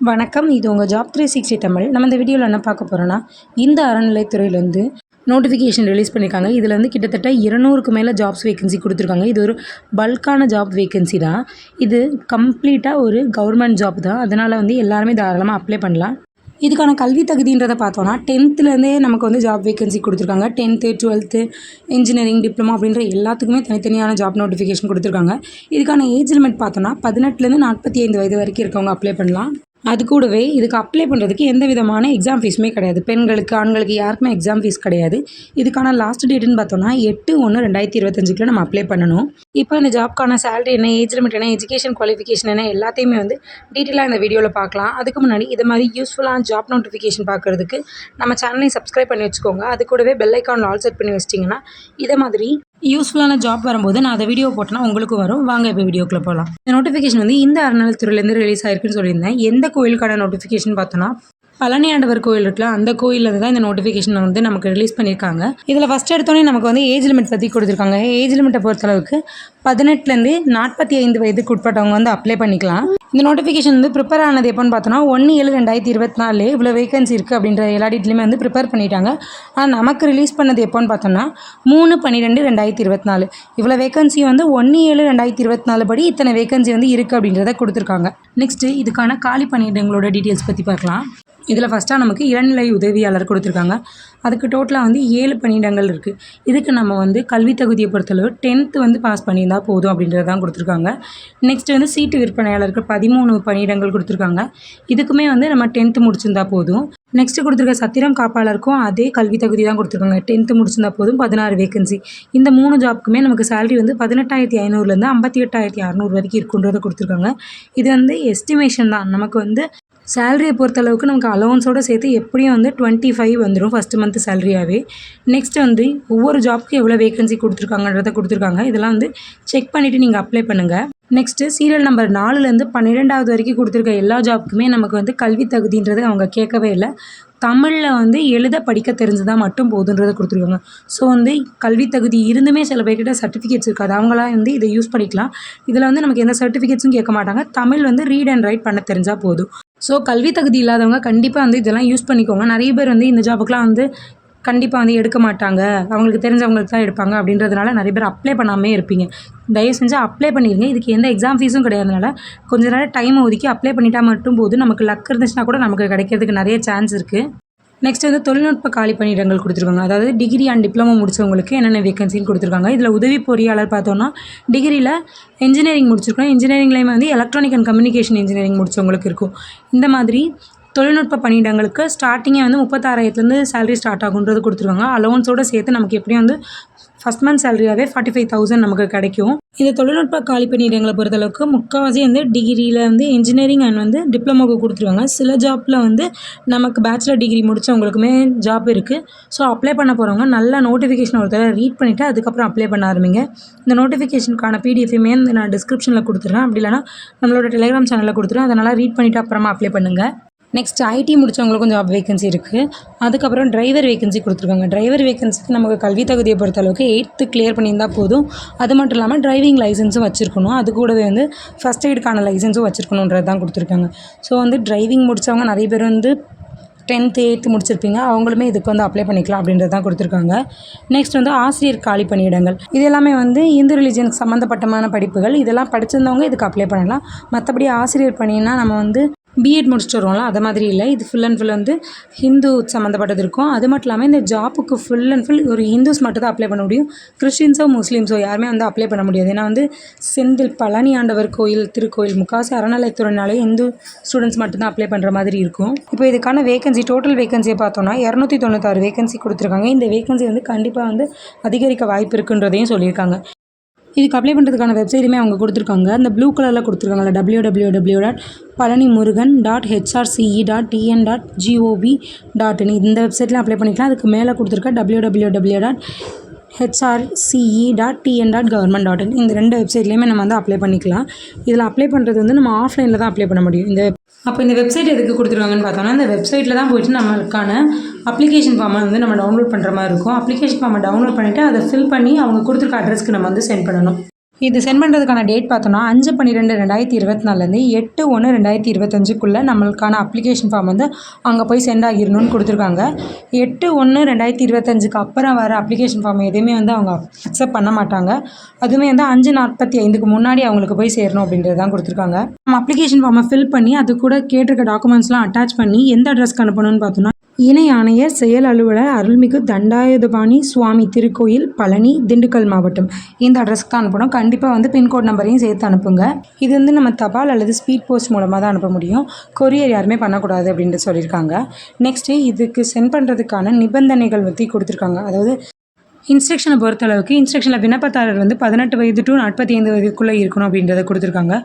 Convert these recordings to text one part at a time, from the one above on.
வணக்கம். இது உங்கள் ஜாப் 360 தமிழ். நம்ம இந்த வீடியோவில் என்ன பார்க்க போகிறோன்னா, இந்த அறநிலைத்துறையிலேருந்து நோட்டிஃபிகேஷன் ரிலீஸ் பண்ணியிருக்காங்க. இதில் வந்து கிட்டத்தட்ட 200க்கு மேலே ஜாப்ஸ் வேகன்சி கொடுத்துருக்காங்க. இது ஒரு பல்கான ஜாப் வேகன்சி தான். இது கம்ப்ளீட்டாக ஒரு கவர்மெண்ட் ஜாப் தான். அதனால் வந்து எல்லாருமே தாராளமாக அப்ளை பண்ணலாம். இதுக்கான கல்வி தகுதின்றதை பார்த்தோன்னா 10th நமக்கு வந்து ஜாப் வேகன்சி கொடுத்துருக்காங்க. 10th 12th இன்ஜினியரிங் டிப்ளமோ அப்படின்ற எல்லாத்துக்குமே தனித்தனியான ஜாப் நோட்டிஃபிகேஷன் கொடுத்துருக்காங்க. இதுக்கான ஏஜ் லிமிட் பார்த்தோன்னா 18லேருந்து 45 வயது வரைக்கும் இருக்கவங்க அப்ளை பண்ணலாம். அது கூடவே இதுக்கு அப்ளை பண்ணுறதுக்கு எந்த விதமான எக்ஸாம் ஃபீஸுமே கிடையாது. பெண்களுக்கு ஆண்களுக்கு யாருக்குமே எக்ஸாம் ஃபீஸ் கிடையாது. இதுக்கான லாஸ்ட் டேட்டுன்னு பார்த்தோன்னா 8/1/2025 நம்ம அப்ளை பண்ணணும். இப்போ இந்த ஜாப்க்கான சேலரி என்ன, ஏஜ் லிமிட் என்ன, எஜுகேஷன் குவாலிஃபிகேஷன் என்ன எல்லாத்தையுமே வந்து டீட்டெயிலாக இந்த வீடியோவில் பார்க்கலாம். அதுக்கு முன்னாடி இது மாதிரி யூஸ்ஃபுல்லான ஜாப் நோட்டிஃபிகேஷன் பார்க்குறதுக்கு நம்ம சேனலையும் சப்ஸ்கிரைப் பண்ணி வச்சுக்கோங்க. அது கூடவே பெல் ஐக்கான் ஆல் செட் பண்ணி வச்சிட்டிங்கன்னா இதை மாதிரி யூஸ்ஃபுல்லான ஜாப் வரும்போது நான் அதை வீடியோ போட்டேன்னா உங்களுக்கும் வரும். வாங்க இப்போ வீடியோக்குள்ளே போகலாம். இந்த நோட்டிஃபிகேஷன் வந்து இந்த அறநிலைத்துறையிலேருந்து ரிலீஸ் ஆயிருக்குன்னு சொல்லியிருந்தேன். எந்த கோயிலுக்கான நோட்டிஃபிகேஷன் பார்த்தோன்னா, பழனி ஆண்டவர் கோயில் இருக்குல்ல, அந்த கோயிலில் தான் இந்த நோட்டிஃபிகேஷன் வந்து நமக்கு ரிலீஸ் பண்ணியிருக்காங்க. இதில் ஃபஸ்ட் எடுத்தோடனே நமக்கு வந்து ஏஜ் லிமிட் பற்றி கொடுத்துருக்காங்க. ஏஜ் லிமிட்டை பொறுத்தளவுக்கு 18லேருந்து 45 வயதுக்கு உட்பட்டவங்க வந்து அப்ளை பண்ணிக்கலாம். இந்த நோட்டிஃபிகேஷன் வந்து ப்ரிப்பேர் ஆனது எப்போன்னு பார்த்தோன்னா 1/7/2024 இவ்வளோ வேகன்சி இருக்குது அப்படின்ற எல்லா டீட்டெயிலுமே வந்து ப்ரிப்பேர் பண்ணிட்டாங்க. ஆனால் நமக்கு ரிலீஸ் பண்ணது எப்போன்னு பார்த்தோன்னா 3/12/2024 இவ்வளோ வேகன்சி வந்து 1/7/2024 படி இத்தனை வேகன்சி வந்து இருக்குது அப்படின்றத கொடுத்துருக்காங்க. நெக்ஸ்ட்டு இதுக்கான காலி பணியிடங்களோட டீட்டெயில்ஸ் பற்றி பார்க்கலாம். இதில் ஃபஸ்ட்டாக நமக்கு இளநிலை உதவியாளர் கொடுத்துருக்காங்க. அதுக்கு டோட்டலாக வந்து 7 பணியிடங்கள் இருக்குது. இதுக்கு நம்ம வந்து கல்வி தகுதியை பொறுத்தளவு 10th வந்து பாஸ் பண்ணியிருந்தால் போதும் அப்படின்றது தான் கொடுத்துருக்காங்க. நெக்ஸ்ட்டு வந்து சீட்டு விற்பனையாளருக்கு 13 பணியிடங்கள் கொடுத்துருக்காங்க. இதுக்குமே வந்து நம்ம 10th முடிச்சிருந்தா போதும். நெக்ஸ்ட்டு கொடுத்துருக்க சத்திரம் காப்பாளருக்கும் அதே கல்வி தகுதி தான் கொடுத்துருக்காங்க. 10th முடிச்சிருந்தா போதும். 16 வேகன்சி. இந்த 3 ஜாப்புக்குமே நமக்கு சேலரி வந்து 18,500லேருந்து 58,600 வரைக்கும் இருக்குன்றதை கொடுத்துருக்காங்க. இது வந்து எஸ்டிமேஷன் தான். நமக்கு வந்து சேலரியை பொறுத்தளவுக்கு நமக்கு அலவன்ஸோடு சேர்த்து எப்படியும் வந்து 25 வந்துடும் ஃபஸ்ட்டு மந்த் சேலரியாகவே. நெக்ஸ்ட் வந்து ஒவ்வொரு ஜாப்புக்கும் எவ்வளோ வேகன்சி கொடுத்துருக்காங்கன்றதை கொடுத்துருக்காங்க. இதெல்லாம் வந்து செக் பண்ணிவிட்டு நீங்கள் அப்ளை பண்ணுங்கள். நெக்ஸ்ட்டு சீரியல் நம்பர் 4லேருந்து 12வது வரைக்கும் கொடுத்துருக்க எல்லா ஜாப்புக்குமே நமக்கு வந்து கல்வி தகுதின்றது அவங்க கேட்கவே இல்லை. தமிழில் வந்து எழுத படிக்க தெரிஞ்சுதான் மட்டும் போதுன்றதை கொடுத்துருக்காங்க. ஸோ வந்து கல்வி தகுதி இருந்துமே சில பேர்கிட்ட சர்டிஃபிகேட்ஸ் இருக்காது. அவங்களாம் வந்து இதை யூஸ் பண்ணிக்கலாம். இதில் வந்து நமக்கு எந்த சர்டிஃபிகேட்ஸும் கேட்க மாட்டாங்க. தமிழ் வந்து ரீட் அண்ட் ரைட் பண்ண தெரிஞ்சால் போதும். ஸோ கல்வி தகுதி இல்லாதவங்க கண்டிப்பாக வந்து இதெல்லாம் யூஸ் பண்ணிக்கோங்க. நிறைய பேர் வந்து இந்த ஜாப்புக்கெலாம் வந்து கண்டிப்பாக வந்து எடுக்க மாட்டாங்க, அவங்களுக்கு தெரிஞ்சவங்களுக்கு தான் எடுப்பாங்க அப்படின்றதுனால நிறைய பேர் அப்ளை பண்ணாமே இருப்பீங்க. தயவு செஞ்சு அப்ளை பண்ணிடுங்க. இதுக்கு எந்த எக்ஸாம் ஃபீஸும் கிடையாதுனால கொஞ்ச நேரம் டைம் ஒதுக்கி அப்ளை பண்ணிட்டா மட்டும் போதும். நமக்கு லக் இருந்துச்சுன்னா கூட நமக்கு கிடைக்கிறதுக்கு நிறைய சான்ஸ் இருக்குது. நெக்ஸ்ட் வந்து தொழில்நுட்ப காலி பணியிடங்கள் கொடுத்துருக்காங்க. அதாவது டிகிரி அண்ட் டிப்ளமோ முடிச்சவங்களுக்கு என்னென்ன வேகன்சின்னு கொடுத்துருக்காங்க. இதில் உதவி பொறியாளர் பார்த்தோன்னா டிகிரியில் இன்ஜினியரிங் முடிச்சிருக்கோம். இன்ஜினியரிங்லேயுமே வந்து எலக்ட்ரானிக் அண்ட் கம்யூனிகேஷன் இன்ஜினியரிங் முடிச்சவங்களுக்கு இருக்கும். இந்த மாதிரி தொழில்நுட்ப பணியிடங்களுக்கு ஸ்டார்டிங்கே வந்து 36,000லேருந்து சேலரி ஸ்டார்ட் ஆகுன்றது கொடுத்துருக்காங்க. அலவன்ஸோடு சேர்த்து நமக்கு எப்படியும் வந்து ஃபஸ்ட் மந்த் சேலரியாகவே 45,000 நமக்கு கிடைக்கும். இந்த தொழில்நுட்ப காலி பணியிடங்களை பொறுத்தளவுக்கு முக்கால்வாசி வந்து டிகிரியில் வந்து இன்ஜினியரிங் அண்ட் வந்து டிப்ளமோக்கு கொடுத்துருவாங்க. சில ஜாப்பில் வந்து நமக்கு பேச்சுலர் டிகிரி முடித்தவங்களுக்குமே ஜாப் இருக்குது. ஸோ அப்ளை பண்ண போகிறவங்க நல்லா நோட்டிஃபிகேஷன் ஒரு தடவை ரீட் பண்ணிவிட்டு அதுக்கப்புறம் அப்ளை பண்ண ஆரம்பிங்க. இந்த நோட்டிஃபிகேஷனுக்கான பிடிஎஃப்மே நான் டிஸ்கிரிப்ஷனில் கொடுத்துட்றேன். அப்படி இல்லைனா நம்மளோட டெலிகிராம் சேனலில் கொடுத்துருவேன். அதனால் ரீட் பண்ணிவிட்டு அப்புறமா அப்ளை பண்ணுங்கள். நெக்ஸ்ட் ஐடி முடித்தவங்களுக்கும் ஜாப் வேகன்சி இருக்குது. அதுக்கப்புறம் டிரைவர் வேகன்சி கொடுத்துருக்காங்க. டிரைவர் வேகன்சிக்கு நமக்கு கல்வி தகுதியை பொறுத்தளவுக்கு 8th கிளியர் பண்ணியிருந்தால் போதும். அது மட்டும் இல்லாமல் டிரைவிங் லைசன்ஸும் வச்சுருக்கணும். அது கூடவே வந்து ஃபஸ்ட் எய்டுக்கான லைசன்ஸும் வச்சுருக்கணுன்றது தான் கொடுத்துருக்காங்க. ஸோ வந்து டிரைவிங் முடித்தவங்க நிறைய பேர் வந்து 10th 8th முடிச்சிருப்பீங்க. அவங்களுமே இதுக்கு வந்து அப்ளை பண்ணிக்கலாம் அப்படின்றது தான் கொடுத்துருக்காங்க. நெக்ஸ்ட் வந்து ஆசிரியர் காலி பணியிடங்கள். இது எல்லாமே வந்து இந்து ரிலிஜனுக்கு சம்மந்தப்பட்டமான படிப்புகள். இதெல்லாம் படிச்சிருந்தவங்க இதுக்கு அப்ளை பண்ணலாம். மற்றபடி ஆசிரியர் பணின்னா நம்ம வந்து பிஎட் முடிச்சுட்டு வருவோம்ல, அது மாதிரி இல்லை. இது ஃபுல் அண்ட் ஃபுல் வந்து ஹிந்து சம்மந்தப்பட்டது இருக்கும். அது மட்டும் இல்லாமல் இந்த ஜாப்புக்கு ஃபுல் அண்ட் ஃபுல் ஒரு ஹிந்துஸ் மட்டும் தான் அப்ளை பண்ண முடியும். கிறிஸ்டின்ஸோ முஸ்லீம்ஸோ யாருமே வந்து அப்ளை பண்ண முடியாது. ஏன்னா வந்து செந்தில் பழனி ஆண்டவர் கோயில் திருக்கோயில் முக்காசி அறநிலைத்துறையினாலே இந்து ஸ்டூடெண்ட்ஸ் மட்டும்தான் அப்ளை பண்ணுற மாதிரி இருக்கும். இப்போ இதுக்கான வேகன்சி டோட்டல் வேகன்சியை பார்த்தோன்னா 296 வேகன்சி கொடுத்துருக்காங்க. இந்த வேகன்சி வந்து கண்டிப்பாக வந்து அதிகரிக்க வாய்ப்பு இருக்குன்றதையும் சொல்லியிருக்காங்க. இதுக்கு அப்ளை பண்ணுறதுக்கான வெப்சைட்டுமே அவங்க கொடுத்துருக்காங்க. அந்த ப்ளூ கலரில் கொடுத்துருக்காங்கல்ல www.palanimurugan.hrce.tn.gov.in இந்த வெப்சைட்லாம் அப்ளை பண்ணிக்கலாம். அதுக்கு மேலே கொடுத்துருக்க www.hrce.tn.government.in இந்த 2 வெப்சைட்லேயுமே நம்ம வந்து அப்ளை பண்ணிக்கலாம். இதில் அப்ளை பண்ணுறது வந்து நம்ம ஆஃப்லைனில் தான் அப்ளை பண்ண முடியும். இந்த வெப்சைட் எதுக்கு கொடுத்துருக்காங்கன்னு பார்த்தோன்னா, இந்த வெப்சைட்டில் தான் போய்ட்டு நம்மளுக்கான அப்ளிகேஷன் ஃபார்மை வந்து நம்ம டவுன்லோட் பண்ணுற மாதிரி இருக்கும். அப்ளிகேஷன் ஃபார்மை டவுன்லோட் பண்ணிவிட்டு அதை ஃபில் பண்ணி அவங்க கொடுத்துருக்க அட்ரஸ்க்கு நம்ம வந்து சென்ட் பண்ணணும். இது சென்ட் பண்ணுறதுக்கான டேட் பார்த்தோன்னா 5/12/2024 8/1/2025 நம்மளுக்கான அப்ளிகேஷன் ஃபார்ம் வந்து அங்கே போய் சென்ட் ஆகிடணும்னு கொடுத்துருக்காங்க. 8/1/2025 அப்புறம் வர அப்ளிகேஷன் ஃபார்ம் எதுவுமே வந்து அவங்க அக்செப்ட் பண்ண மாட்டாங்க. அதுவுமே வந்து 5:45 முன்னாடி அவங்களுக்கு போய் சேரணும் அப்படின்றது தான் கொடுத்துருக்காங்க. நம்ம அப்ளிகேஷன் ஃபார்மை ஃபில் பண்ணி அது கூட கேட்டிருக்க டாக்குமெண்ட்ஸ்லாம் அட்டாச் பண்ணி எந்த அட்ரஸ்க்கு அனுப்பணும்னு பார்த்தோன்னா இணை ஆணையர் செயல் அலுவலர் அருள்மிகு தண்டாயுதபாணி சுவாமி திருக்கோயில் பழனி திண்டுக்கல் மாவட்டம் இந்த அட்ரஸ்க்கு தான் அனுப்பணும். கண்டிப்பாக வந்து பின்கோட் நம்பரையும் சேர்த்து அனுப்புங்க. இது வந்து நம்ம தபால் அல்லது ஸ்பீட் போஸ்ட் மூலமாக தான் அனுப்ப முடியும். கொரியர் யாருமே பண்ணக்கூடாது அப்படின்ட்டு சொல்லியிருக்காங்க. நெக்ஸ்ட்டு இதுக்கு சென்ட் பண்ணுறதுக்கான நிபந்தனைகள் பற்றி கொடுத்துருக்காங்க. அதாவது இன்ஸ்ட்ரக்ஷனை பொறுத்தளவுக்கு இன்ஸ்ட்ரக்ஷனில் விண்ணப்பதாரர் வந்து 18 வயது டு 45 வயதுக்குள்ளே இருக்கணும் அப்படின்றத கொடுத்துருக்காங்க.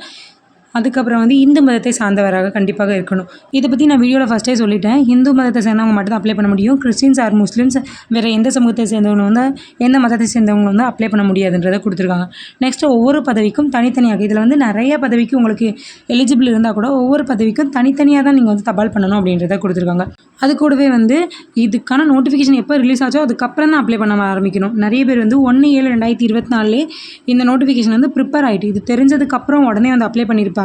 அதுக்கப்புறம் வந்து இந்து மதத்தை சார்ந்தவராக கண்டிப்பாக இருக்கணும். இதை பற்றி நான் வீடியோவில் ஃபஸ்ட்டே சொல்லிட்டேன். இந்து மதத்தை சேர்ந்தவங்க மட்டும் தான் அப்ளை பண்ண முடியும். கிறிஸ்டின்ஸ் ஆர் முஸ்லீம்ஸ் வேறு எந்த சமூகத்தை சேர்ந்தவங்க வந்து எந்த மதத்தை சேர்ந்தவங்க வந்து அப்ளை பண்ண முடியாதுன்றதை கொடுத்துருக்காங்க. நெக்ஸ்ட்டு ஒவ்வொரு பதவிக்கும் தனித்தனியாக இதில் வந்து நிறைய பதவிக்கு உங்களுக்கு எலிஜிபிள் இருந்தால் கூட ஒவ்வொரு பதவிக்கும் தனித்தனியாக தான் நீங்கள் வந்து தபால் பண்ணணும் அப்படின்றத கொடுத்துருக்காங்க. அது கூடவே வந்து இதுக்கான நோட்டிஃபிகேஷன் எப்போ ரிலீஸ் ஆச்சோ அதுக்கப்புறம் தான் அப்ளை பண்ண ஆரம்பிக்கணும். நிறைய பேர் வந்து 1/7/2024 இந்த நோட்டிஃபிகேஷன் வந்து ப்ரிப்பேர் ஆகிட்டு இது தெரிஞ்சதுக்கப்புறம் உடனே வந்து அப்ளை பண்ணியிருப்பாங்க.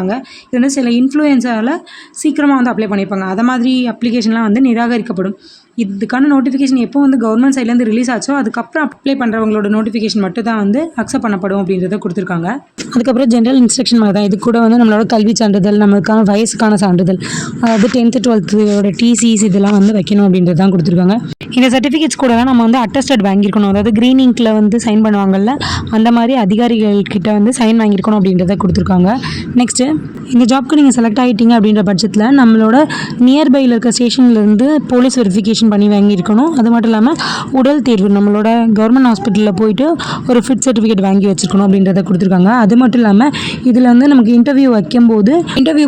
இது வந்து சில இன்ஃப்ளூயன்ஸால் சீக்கிரமாக வந்து அப்ளை பண்ணியிருப்பாங்க. அதை மாதிரி அப்ளிகேஷன்லாம் வந்து நிராகரிக்கப்படும். இதுக்கான நோட்டிஃபிகேஷன் எப்போ வந்து கவர்மெண்ட் சைட்லேருந்து ரிலீஸ் ஆச்சோ அதுக்கப்புறம் அப்ளை பண்ணுறவங்களோட நோட்டிஃபிகேஷன் மட்டும் தான் வந்து அக்செப்ட் பண்ணப்படும் அப்படின்றத கொடுத்துருக்காங்க. அதுக்கப்புறம் ஜென்ரல் இன்ஸ்ட்ரக்ஷன் மாதிரி தான் இது கூட வந்து நம்மளோட கல்வி சான்றிதழ் நம்மளுக்கான வயசுக்கான சான்றிதழ் அதாவது 10th 12th டிசிஸ் இதெல்லாம் வந்து வைக்கணும் அப்படின்றது தான் கொடுத்துருக்காங்க. இந்த சர்டிஃபிகேட்ஸ் கூட நம்ம வந்து அட்டஸ்டட் வாங்கியிருக்கணும். அதாவது க்ரீன் இங்கில் வந்து சைன் பண்ணுவாங்கள்ல அந்த மாதிரி அதிகாரிகள்கிட்ட வந்து சைன் வாங்கியிருக்கணும் அப்படின்றத கொடுத்துருக்காங்க. நெக்ஸ்ட்டு இந்த ஜாப்க்கு நீங்கள் செலக்ட் ஆகிட்டீங்க அப்படின்ற பட்சத்தில் நம்மளோட நியர்பையில் இருக்க ஸ்டேஷன்லேருந்து போலீஸ் வெரிஃபிகேஷன் பண்ணி வாங்கியிருக்கணும். அது மட்டும் இல்லாமல் உடல் தேர்வு நம்மளோட கவர்மெண்ட் ஹாஸ்பிட்டலில் போயிட்டு ஒரு ஃபிட் சர்டிஃபிகேட் வாங்கி வச்சுருக்கணும் அப்படின்றத கொடுத்துருக்காங்க. அது மட்டும் இல்லாமல் இதில் வந்து நமக்கு இன்டர்வியூ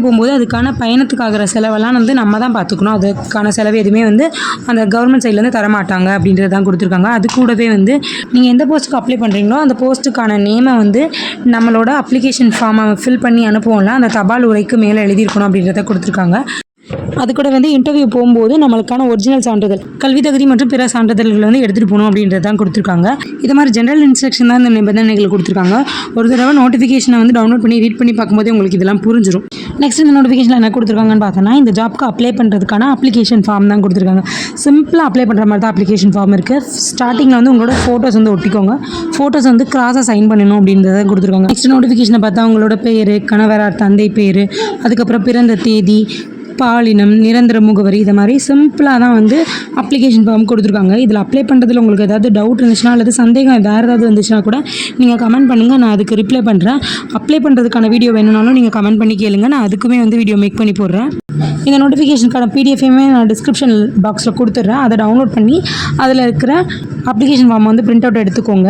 போகும்போது அதுக்கான பயணத்துக்கு ஆகிற செலவெல்லாம் வந்து நம்ம தான் பார்த்துக்கணும். அதுக்கான செலவு எதுவுமே வந்து அந்த கவர்மெண்ட் சைட்லேருந்து தரமாட்டாங்க அப்படின்றது தான் கொடுத்துருக்காங்க. அது கூடவே வந்து நீங்கள் எந்த போஸ்ட்டுக்கு அப்ளை பண்ணுறீங்களோ அந்த போஸ்ட்டுக்கான நேமை வந்து நம்மளோட அப்ளிகேஷன் ஃபார்மை ஃபில் பண்ணி அனுப்புவோம்ல அந்த தபால் உரைக்கு மேலே எழுதியிருக்கணும் அப்படின்றத கொடுத்துருக்காங்க. அது கூட வந்து இன்டர்வியூ போகும்போது நம்மளுக்கான ஒரிஜினல் சான்றிதழ் கல்வி தகுதி மற்றும் பிற சான்றிதழ்களை வந்து எடுத்துகிட்டு போகணும் அப்படின்றது தான் கொடுத்துருக்காங்க. இது மாதிரி ஜென்ரல் இன்ஸ்ட்ரக்ஷன் தான் இந்த நிபந்தனைகள் கொடுத்துருக்காங்க. ஒரு தடவை நோட்டிஃபிகேஷனை வந்து டவுன்லோட் பண்ணி ரீட் பண்ணி பார்க்கும்போது உங்களுக்கு இதெல்லாம் புரிஞ்சிடும். நெக்ஸ்ட் இந்த நோட்டிஃபிகேஷனில் என்ன கொடுத்துருக்காங்கன்னு பார்த்தோன்னா இந்த ஜாப்க்கு அப்ளை பண்ணுறதுக்கான அப்ளிகேஷன் ஃபார்ம் தான் கொடுத்துருக்காங்க. சிம்பிளாக அப்ளை பண்ணுற மாதிரி தான் அப்ளிகேஷன் ஃபார்ம் இருக்குது. ஸ்டார்டிங்கில் வந்து உங்களோட ஃபோட்டோஸ் வந்து ஒட்டிக்கோங்க. ஃபோட்டோஸ் வந்து கிராஸாக சைன் பண்ணணும் அப்படின்றத கொடுத்துருக்காங்க. நெக்ஸ்ட் நோட்டிஃபிகேஷனை பார்த்தா உங்களோட பேர், கணவரார் தந்தை பேர், அதுக்கப்புறம் பிறந்த தேதி, பாலினம், நிரந்தர முகவரி இதை மாதிரி சிம்பிளாக தான் வந்து அப்ளிகேஷன் ஃபார்ம் கொடுத்துருக்காங்க. இதில் அப்ளை பண்ணுறதுல உங்களுக்கு ஏதாவது டவுட் இருந்துச்சுன்னா அல்லது சந்தேகம் வேறு ஏதாவது வந்துச்சுன்னா கூட நீங்கள் கமெண்ட் பண்ணுங்கள், நான் அதுக்கு ரிப்ளை பண்ணுறேன். அப்ளை பண்ணுறதுக்கான வீடியோ வேணும்னாலும் நீங்கள் கமெண்ட் பண்ணி கேளுங்க, நான் அதுக்குமே வந்து வீடியோ மேக் பண்ணி போடுறேன். இந்த நோட்டிஃபிகேஷனுக்கான பிடிஎஃப்மே நான் டிஸ்கிரிப்ஷன் பாக்ஸில் கொடுத்துட்றேன். அதை டவுன்லோட் பண்ணி அதில் இருக்கிற அப்ளிகேஷன் ஃபார்ம் வந்து பிரிண்ட் அவுட் எடுத்துக்கோங்க.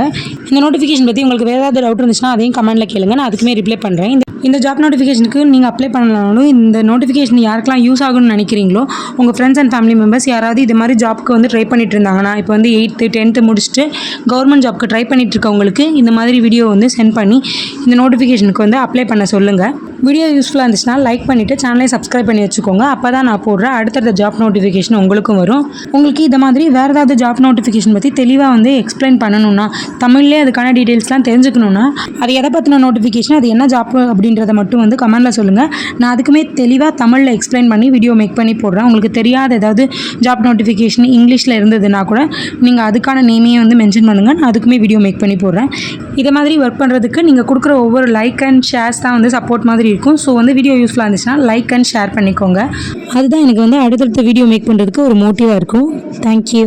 இந்த நோட்டிஃபிகேஷன் பற்றி உங்களுக்கு வேறு ஏதாவது டவுட் இருந்துச்சுன்னா அதையும் கமெண்ட்டில் கேளுங்க, நான் அதுக்குமே ரிப்ளை பண்ணுறேன். இந்த ஜாப் நோட்டிஃபிகேஷனுக்கு நீங்கள் அப்ளை பண்ணலாலும் இந்த நோட்டிஃபிகேஷன் யாருக்கெல்லாம் யூஸ் ஆகும்னு நினைக்கிறீங்களோ உங்கள் ஃப்ரெண்ட்ஸ் அண்ட் ஃபேமிலி மெம்பர்ஸ் யாராவது இது மாதிரி ஜாப்க்கு வந்து ட்ரை பண்ணிட்டு இருந்தாங்கன்னா இப்போ வந்து 8th 10th முடிச்சுட்டு கவர்மெண்ட் ஜாப்க்கு ட்ரை பண்ணிட்டு இருக்கவங்களுக்கு இந்த மாதிரி வீடியோ வந்து சென்ட் பண்ணி இந்த நோட்டிஃபிகேஷனுக்கு வந்து அப்ளை பண்ண சொல்லுங்கள். வீடியோ யூஸ்ஃபுல்லாக இருந்துச்சுன்னா லைக் பண்ணிவிட்டு சேனலை சப்ஸ்கிரைப் பண்ணி வச்சுக்கோங்க. அப்போ தான் நான் போடுற அடுத்தடுத்த ஜாப் நோட்டிஃபிகேஷன் உங்களுக்கும் வரும். உங்களுக்கு இது மாதிரி வேறு ஏதாவது ஜாப் நோட்டிஃபிகேஷன் பற்றி தெளிவாக வந்து எக்ஸ்பிளைன் பண்ணணும்னா தமிழ்லேயே அதுக்கான டீட்டெயில்ஸ்லாம் தெரிஞ்சுக்கணுன்னா அது எதை பற்றின நோட்டிஃபிகேஷன் அது என்ன ஜாப் அப்படின்றத மட்டும் வந்து கமெண்ட்டில் சொல்லுங்கள். நான் அதுக்குமே தெளிவாக தமிழில் எக்ஸ்பிளைன் பண்ணி வீடியோ மேக் பண்ணி போடுறேன். உங்களுக்கு தெரியாத ஏதாவது ஜாப் நோட்டிஃபிகேஷன் இங்கிலீஷில் இருந்ததுன்னா கூட நீங்கள் அதுக்கான நேமையை வந்து மென்ஷன் பண்ணுங்கள், நான் அதுக்குமே வீடியோ மேக் பண்ணி போடுறேன். இதை மாதிரி ஒர்க் பண்ணுறதுக்கு நீங்கள் கொடுக்குற ஒவ்வொரு லைக் அண்ட் ஷேர்ஸ் தான் வந்து சப்போர்ட் மாதிரி இருக்கும். ஸோ வந்து வீடியோ யூஸ்ஃபுல்லாக இருந்துச்சுன்னா லைக் அண்ட் ஷேர் பண்ணிக்கோங்க. அதுதான் எனக்கு வந்து அடுத்தடுத்த வீடியோ மேக் பண்ணுறதுக்கு ஒரு மோட்டிவாக இருக்கும். தேங்க்யூ.